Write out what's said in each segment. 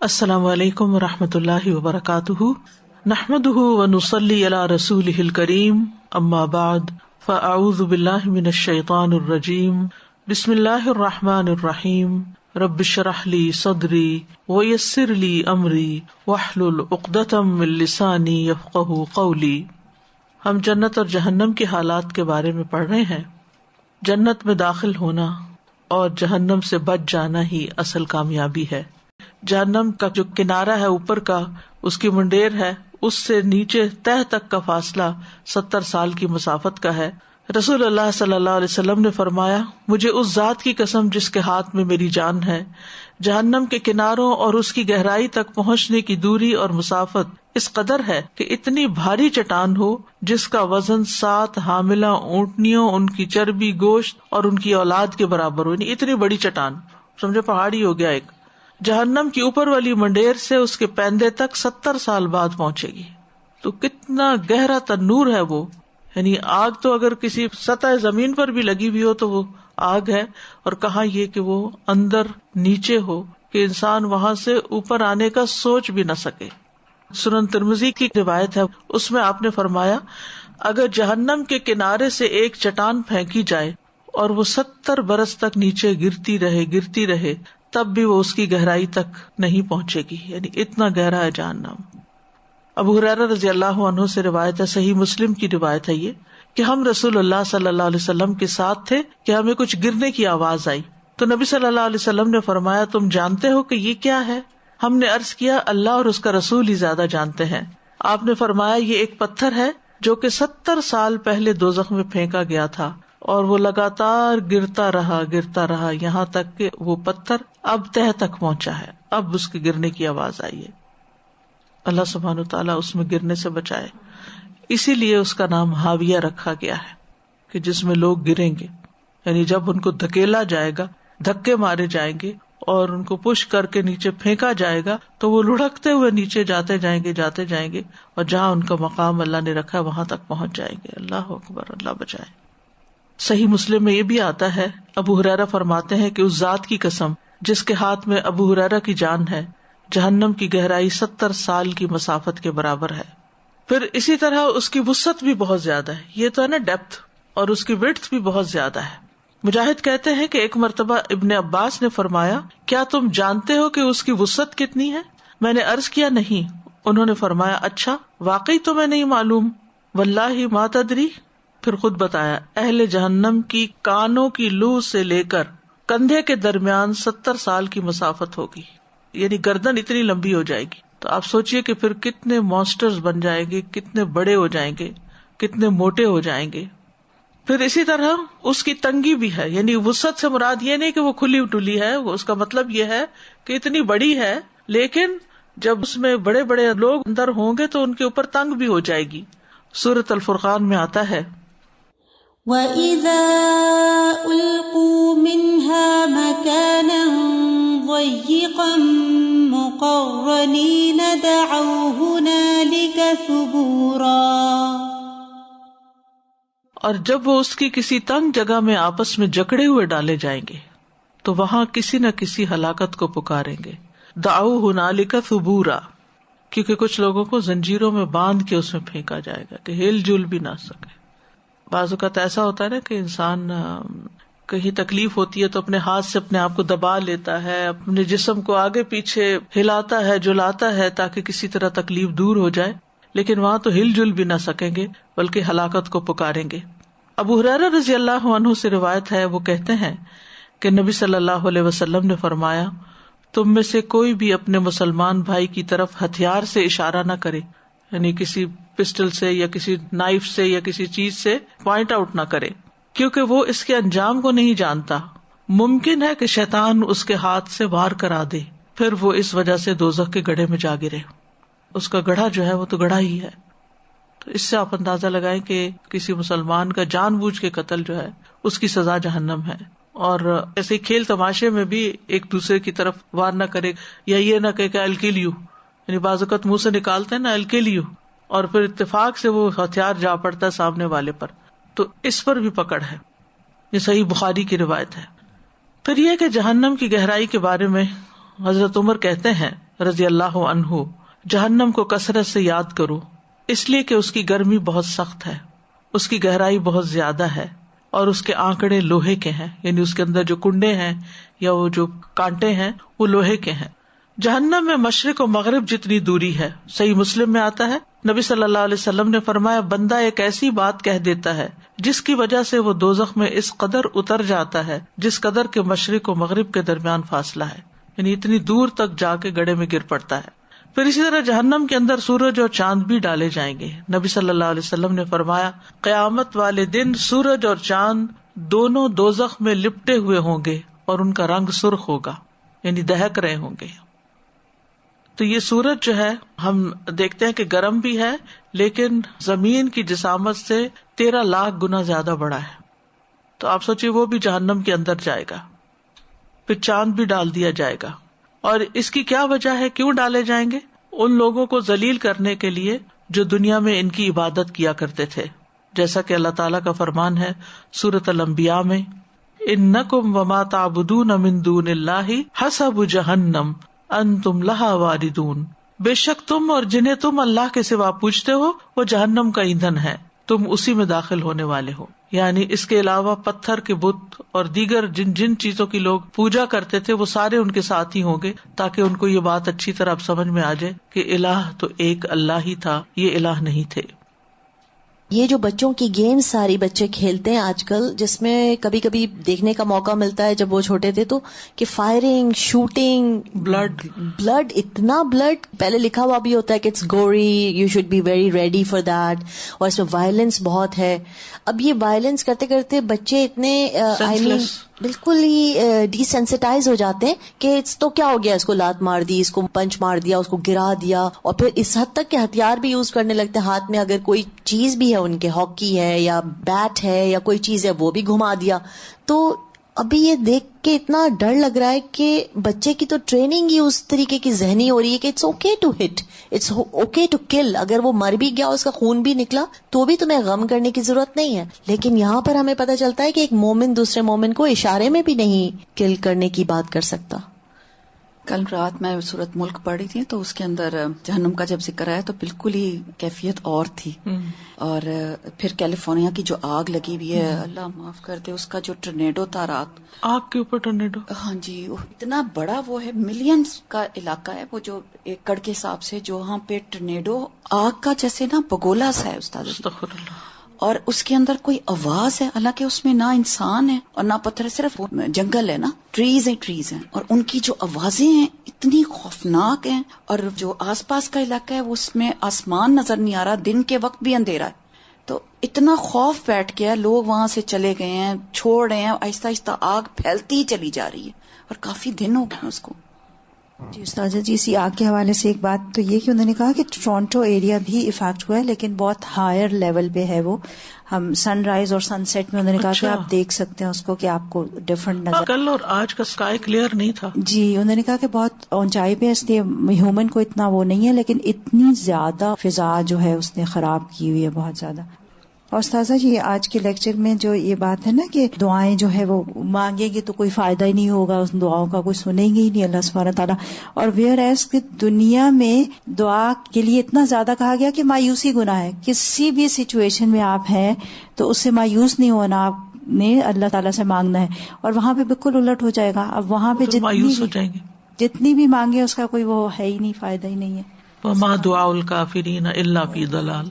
السلام علیکم ورحمۃ اللہ وبرکاتہ، نحمده ونصلی علی رسولہ الکریم، اما بعد فاعوذ باللہ من الشیطان الرجیم، بسم اللہ الرحمن الرحیم، رب اشرح لی صدری ویسر لی امری واحلل عقدۃ من لسانی یفقہوا قولی۔ ہم جنت اور جہنم کے حالات کے بارے میں پڑھ رہے ہیں۔ جنت میں داخل ہونا اور جہنم سے بچ جانا ہی اصل کامیابی ہے۔ جہنم کا جو کنارہ ہے اوپر کا، اس کی منڈیر ہے، اس سے نیچے تہ تک کا فاصلہ 70 سال کی مسافت کا ہے۔ رسول اللہ صلی اللہ علیہ وسلم نے فرمایا، مجھے اس ذات کی قسم جس کے ہاتھ میں میری جان ہے، جہنم کے کناروں اور اس کی گہرائی تک پہنچنے کی دوری اور مسافت اس قدر ہے کہ اتنی بھاری چٹان ہو جس کا وزن 7 حاملہ اونٹنیوں، ان کی چربی، گوشت اور ان کی اولاد کے برابر ہو، یعنی اتنی بڑی چٹان، سمجھے پہاڑی ہو گیا ایک۔ جہنم کی اوپر والی منڈیر سے اس کے پیندے تک 70 سال بعد پہنچے گی۔ تو کتنا گہرا تنور ہے وہ، یعنی آگ تو اگر کسی سطح زمین پر بھی لگی ہوئی ہو تو وہ آگ ہے، اور کہاں یہ کہ وہ اندر نیچے ہو کہ انسان وہاں سے اوپر آنے کا سوچ بھی نہ سکے۔ سنن ترمذی کی روایت ہے، اس میں آپ نے فرمایا، اگر جہنم کے کنارے سے ایک چٹان پھینکی جائے اور وہ 70 برس تک نیچے گرتی رہے تب بھی وہ اس کی گہرائی تک نہیں پہنچے گی، یعنی اتنا گہرا ہے جہنم۔ ابو ہریرہ رضی اللہ عنہ سے روایت ہے، صحیح مسلم کی روایت ہے یہ، کہ ہم رسول اللہ صلی اللہ علیہ وسلم کے ساتھ تھے کہ ہمیں کچھ گرنے کی آواز آئی، تو نبی صلی اللہ علیہ وسلم نے فرمایا، تم جانتے ہو کہ یہ کیا ہے؟ ہم نے عرض کیا، اللہ اور اس کا رسول ہی زیادہ جانتے ہیں۔ آپ نے فرمایا، یہ ایک پتھر ہے جو کہ 70 سال پہلے دوزخ میں پھینکا گیا تھا، اور وہ لگاتار گرتا رہا یہاں تک کہ وہ پتھر اب تہ تک پہنچا ہے، اب اس کے گرنے کی آواز آئی ہے۔ اللہ سبحانہ وتعالیٰ اس میں گرنے سے بچائے، اسی لیے اس کا نام ہاویہ رکھا گیا ہے کہ جس میں لوگ گریں گے، یعنی جب ان کو دھکیلا جائے گا، دھکے مارے جائیں گے اور ان کو پش کر کے نیچے پھینکا جائے گا تو وہ لڑکتے ہوئے نیچے جاتے جائیں گے، اور جہاں ان کا مقام اللہ نے رکھا وہاں تک پہنچ جائیں گے۔ اللہ اکبر، اللہ بچائے۔ صحیح مسلم میں یہ بھی آتا ہے، ابو ہریرہ فرماتے ہیں کہ اس ذات کی قسم جس کے ہاتھ میں ابو ہریرہ کی جان ہے، جہنم کی گہرائی 70 سال کی مسافت کے برابر ہے۔ پھر اسی طرح اس کی وسعت بھی بہت زیادہ ہے، یہ تو ہے نا ڈیپتھ، اور اس کی وڈتھ بھی بہت زیادہ ہے۔ مجاہد کہتے ہیں کہ ایک مرتبہ ابن عباس نے فرمایا، کیا تم جانتے ہو کہ اس کی وسعت کتنی ہے؟ میں نے عرض کیا، نہیں۔ انہوں نے فرمایا، اچھا، واقعی تمہیں نہیں معلوم؟ واللہ ما تدری۔ پھر خود بتایا، اہل جہنم کی کانوں کی لو سے لے کر کندھے کے درمیان 70 سال کی مسافت ہوگی، یعنی گردن اتنی لمبی ہو جائے گی۔ تو آپ سوچئے کہ پھر کتنے مانسٹرز بن جائیں گے، کتنے بڑے ہو جائیں گے، کتنے موٹے ہو جائیں گے۔ پھر اسی طرح اس کی تنگی بھی ہے، یعنی وسعت سے مراد یہ نہیں کہ وہ کھلی ٹلی ہے، اس کا مطلب یہ ہے کہ اتنی بڑی ہے، لیکن جب اس میں بڑے بڑے لوگ اندر ہوں گے تو ان کے اوپر تنگ بھی ہو جائے گی۔ سورۃ الفرقان میں آتا ہے، وَإِذَا أُلْقُوا مِنْهَا مَكَانًا ضَيِّقًا مُقَرَّنِينَ دَعَوْا هُنَالِكَ ثُبُورًا۔ اور جب وہ اس کی کسی تنگ جگہ میں آپس میں جکڑے ہوئے ڈالے جائیں گے تو وہاں کسی نہ کسی ہلاکت کو پکاریں گے۔ دعوا ہنالک ثبورا، کیونکہ کچھ لوگوں کو زنجیروں میں باندھ کے اس میں پھینکا جائے گا کہ ہل جل بھی نہ سکے۔ بعض اوقات ایسا ہوتا ہے نا کہ انسان کہیں تکلیف ہوتی ہے تو اپنے ہاتھ سے اپنے آپ کو دبا لیتا ہے، اپنے جسم کو آگے پیچھے ہلاتا ہے، جلاتا ہے تاکہ کسی طرح تکلیف دور ہو جائے، لیکن وہاں تو ہل جل بھی نہ سکیں گے بلکہ ہلاکت کو پکاریں گے۔ ابو ہریرہ رضی اللہ عنہ سے روایت ہے، وہ کہتے ہیں کہ نبی صلی اللہ علیہ وسلم نے فرمایا، تم میں سے کوئی بھی اپنے مسلمان بھائی کی طرف ہتھیار سے اشارہ نہ کرے، یعنی کسی پسٹل سے یا کسی نائف سے یا کسی چیز سے پوائنٹ آؤٹ نہ کرے، کیونکہ وہ اس کے انجام کو نہیں جانتا۔ ممکن ہے کہ شیطان اس کے ہاتھ سے وار کرا دے، پھر وہ اس وجہ سے دوزخ کے گڑھے میں جا گرے۔ اس کا گڑھا جو ہے وہ تو گڑھا ہی ہے۔ تو اس سے آپ اندازہ لگائیں کہ کسی مسلمان کا جان بوجھ کے قتل جو ہے اس کی سزا جہنم ہے۔ اور ایسے کھیل تماشے میں بھی ایک دوسرے کی طرف وار نہ کرے، یا یہ نہ کہ I'll kill you، یعنی بعض اوقات منہ سے نکالتے ہیں نا I'll kill you، اور پھر اتفاق سے وہ ہتھیار جا پڑتا ہے سامنے والے پر، تو اس پر بھی پکڑ ہے۔ یہ صحیح بخاری کی روایت ہے۔ پھر یہ کہ جہنم کی گہرائی کے بارے میں حضرت عمر کہتے ہیں رضی اللہ عنہ جہنم کو کثرت سے یاد کرو، اس لیے کہ اس کی گرمی بہت سخت ہے، اس کی گہرائی بہت زیادہ ہے، اور اس کے آنکڑے لوہے کے ہیں، یعنی اس کے اندر جو کنڈے ہیں یا وہ جو کانٹے ہیں وہ لوہے کے ہیں۔ جہنم میں مشرق و مغرب جتنی دوری ہے۔ صحیح مسلم میں آتا ہے، نبی صلی اللہ علیہ وسلم نے فرمایا، بندہ ایک ایسی بات کہہ دیتا ہے جس کی وجہ سے وہ دوزخ میں اس قدر اتر جاتا ہے جس قدر کے مشرق و مغرب کے درمیان فاصلہ ہے، یعنی اتنی دور تک جا کے گڑھے میں گر پڑتا ہے۔ پھر اسی طرح جہنم کے اندر سورج اور چاند بھی ڈالے جائیں گے۔ نبی صلی اللہ علیہ وسلم نے فرمایا، قیامت والے دن سورج اور چاند دونوں دوزخ میں لپٹے ہوئے ہوں گے اور ان کا رنگ سرخ ہوگا، یعنی دہک رہے ہوں گے۔ تو یہ سورج جو ہے ہم دیکھتے ہیں کہ گرم بھی ہے، لیکن زمین کی جسامت سے 13 لاکھ گنا زیادہ بڑا ہے۔ تو آپ سوچیے وہ بھی جہنم کے اندر جائے گا۔ پھر چاند بھی ڈال دیا جائے گا، اور اس کی کیا وجہ ہے، کیوں ڈالے جائیں گے؟ ان لوگوں کو ذلیل کرنے کے لیے جو دنیا میں ان کی عبادت کیا کرتے تھے، جیسا کہ اللہ تعالیٰ کا فرمان ہے سورۃ الانبیاء میں، انکم وما تعبدون من دون اللہ حسب جہنم انتم لہا واردون، بے شک تم اور جنہیں تم اللہ کے سوا پوجتے ہو وہ جہنم کا ایندھن ہے، تم اسی میں داخل ہونے والے ہو۔ یعنی اس کے علاوہ پتھر کے بت اور دیگر جن چیزوں کی لوگ پوجا کرتے تھے وہ سارے ان کے ساتھ ہی ہوں گے، تاکہ ان کو یہ بات اچھی طرح سمجھ میں آ جائے کہ الہ تو ایک اللہ ہی تھا، یہ الہ نہیں تھے۔ یہ جو بچوں کی گیمز ساری بچے کھیلتے ہیں آج کل، جس میں کبھی کبھی دیکھنے کا موقع ملتا ہے جب وہ چھوٹے تھے تو کہ فائرنگ، شوٹنگ، بلڈ، اتنا بلڈ، پہلے لکھا ہوا بھی ہوتا ہے کہ it's gory, you should be very ready for that, اور اس میں وائلنس بہت ہے۔ اب یہ وائلنس کرتے کرتے بچے اتنے بالکل ہی ڈی سینسٹائز ہو جاتے ہیں کہ تو کیا ہو گیا، اس کو لات مار دی، اس کو پنچ مار دیا، اس کو گرا دیا، اور پھر اس حد تک کہ ہتھیار بھی یوز کرنے لگتے ہیں ہاتھ میں، اگر کوئی چیز بھی ہے ان کے، ہاکی ہے یا بیٹ ہے یا کوئی چیز ہے وہ بھی گھما دیا۔ تو ابھی یہ دیکھ کے اتنا ڈر لگ رہا ہے کہ بچے کی تو ٹریننگ ہی اس طریقے کی ذہنی ہو رہی ہے کہ it's okay to hit, it's okay to kill, اگر وہ مر بھی گیا، اس کا خون بھی نکلا تو بھی تمہیں غم کرنے کی ضرورت نہیں ہے۔ لیکن یہاں پر ہمیں پتہ چلتا ہے کہ ایک مومن دوسرے مومن کو اشارے میں بھی نہیں کل کرنے کی بات کر سکتا۔ کل رات میں سورۃ ملک پڑھ رہی تھی تو اس کے اندر جہنم کا جب ذکر آیا تو بالکل ہی کیفیت اور تھی۔ اور پھر کیلیفورنیا کی جو آگ لگی ہوئی ہے، اللہ معاف کر دے، اس کا جو ٹورنیڈو تھا رات، آگ کے اوپر ٹورنیڈو، ہاں جی، اتنا بڑا وہ ہے، ملینز کا علاقہ ہے وہ، جو ایکڑ کے حساب سے جو وہاں پہ ٹورنیڈو آگ کا جیسے نا بگولا سا ہے استاد، استغفر اللہ، اور اس کے اندر کوئی آواز ہے، حالانکہ اس میں نہ انسان ہے اور نہ پتھر، صرف جنگل ہے نا، ٹریز ہیں، اور ان کی جو آوازیں ہیں اتنی خوفناک ہیں، اور جو آس پاس کا علاقہ ہے اس میں آسمان نظر نہیں آ رہا، دن کے وقت بھی اندھیرا ہے، تو اتنا خوف بیٹھ گیا، لوگ وہاں سے چلے گئے ہیں، چھوڑ رہے ہیں، آہستہ آہستہ آگ پھیلتی ہی چلی جا رہی ہے، اور کافی دن ہو گئے اس کو۔ جی استاذہ جی، اسی آگ کے حوالے سے ایک بات تو یہ کہ انہوں نے کہا کہ ٹورانٹو ایریا بھی افیکٹ ہوا ہے، لیکن بہت ہائر لیول پہ ہے وہ، ہم سن رائز اور سن سیٹ میں انہوں نے کہا کہ آپ دیکھ سکتے ہیں اس کو کہ آپ کو ڈفرنٹ نظر، کل اور آج کا اسکائی کلیئر نہیں تھا۔ جی انہوں نے کہا کہ بہت اونچائی پہ، اس لیے ہیومن کو اتنا وہ نہیں ہے، لیکن اتنی زیادہ فضا جو ہے اس نے خراب کی ہوئی ہے، بہت زیادہ۔ اور استاذہ جی آج کے لیکچر میں جو یہ بات ہے نا کہ دعائیں جو ہے وہ مانگیں گے تو کوئی فائدہ ہی نہیں ہوگا، اس دعاؤں کا کوئی سنیں گے ہی نہیں اللہ سبحانہ تعالیٰ، اور ویئر ایز کہ دنیا میں دعا کے لیے اتنا زیادہ کہا گیا کہ مایوسی گناہ ہے، کسی بھی سچویشن میں آپ ہیں تو اس سے مایوس نہیں ہونا، آپ نے اللہ تعالیٰ سے مانگنا ہے، اور وہاں پہ بالکل الٹ ہو جائے گا، اب وہاں پہ جتنی بھی مانگے اس کا کوئی وہ ہے ہی نہیں، فائدہ ہی نہیں ہے۔ وما دعاء الکافرین الا فی ضلال۔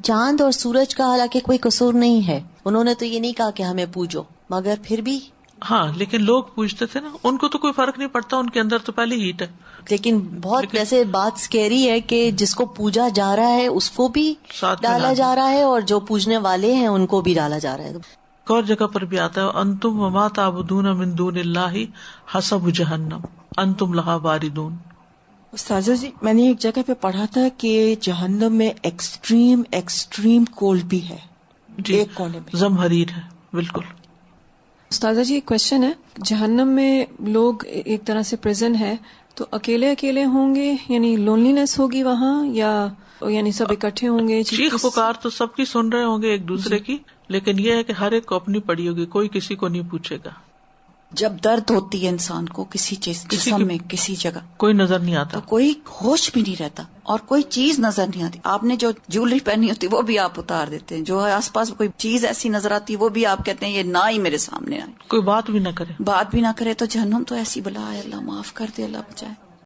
چاند اور سورج کا حالانکہ کوئی قصور نہیں ہے، انہوں نے تو یہ نہیں کہا کہ ہمیں پوجو، مگر پھر بھی ہاں، لیکن لوگ پوچھتے تھے نا، ان کو تو کوئی فرق نہیں پڑتا، ان کے اندر تو پہلے ہیٹ ہے، لیکن بہت ویسے بات سکیری ہے کہ جس کو پوجا جا رہا ہے اس کو بھی ڈالا جا رہا ہے، اور جو پوجنے والے ہیں ان کو بھی ڈالا جا رہا ہے۔ ایک اور جگہ پر بھی آتا ہے، انتم وما تعبدون من دون اللہ حسب جہنم انتم لہا واردون۔ استاذہ جی میں نے ایک جگہ پہ پڑھا تھا کہ جہنم میں ایکسٹریم کولڈ بھی ہے، جی، ایک کونے میں زمہریر ہے، بالکل۔ استاذہ جی ایک کوشچن ہے، جہنم میں لوگ ایک طرح سے پریزن ہے تو اکیلے ہوں گے، یعنی لونلینس ہوگی وہاں، یا یعنی سب اکٹھے ہوں گے؟ چیخ پکار تو سب کی سن رہے ہوں گے ایک دوسرے کی، لیکن یہ ہے کہ ہر ایک کو اپنی پڑی ہوگی، کوئی کسی کو نہیں پوچھے گا۔ جب درد ہوتی ہے انسان کو کسی چیز جسم میں کسی جگہ کوئی نظر نہیں آتا, تو کوئی ہوش بھی نہیں رہتا اور کوئی چیز نظر نہیں آتی. آپ نے جو جیولری پہنی ہوتی وہ بھی آپ اتار دیتے ہیں, جو آس پاس کوئی چیز ایسی نظر آتی وہ بھی آپ کہتے ہیں یہ نہ ہی میرے سامنے آئے, کوئی بات بھی نہ کرے. بات بھی نہ کرے تو جہنم تو ایسی بلا ہے, اللہ معاف کر دے, اللہ بچائے.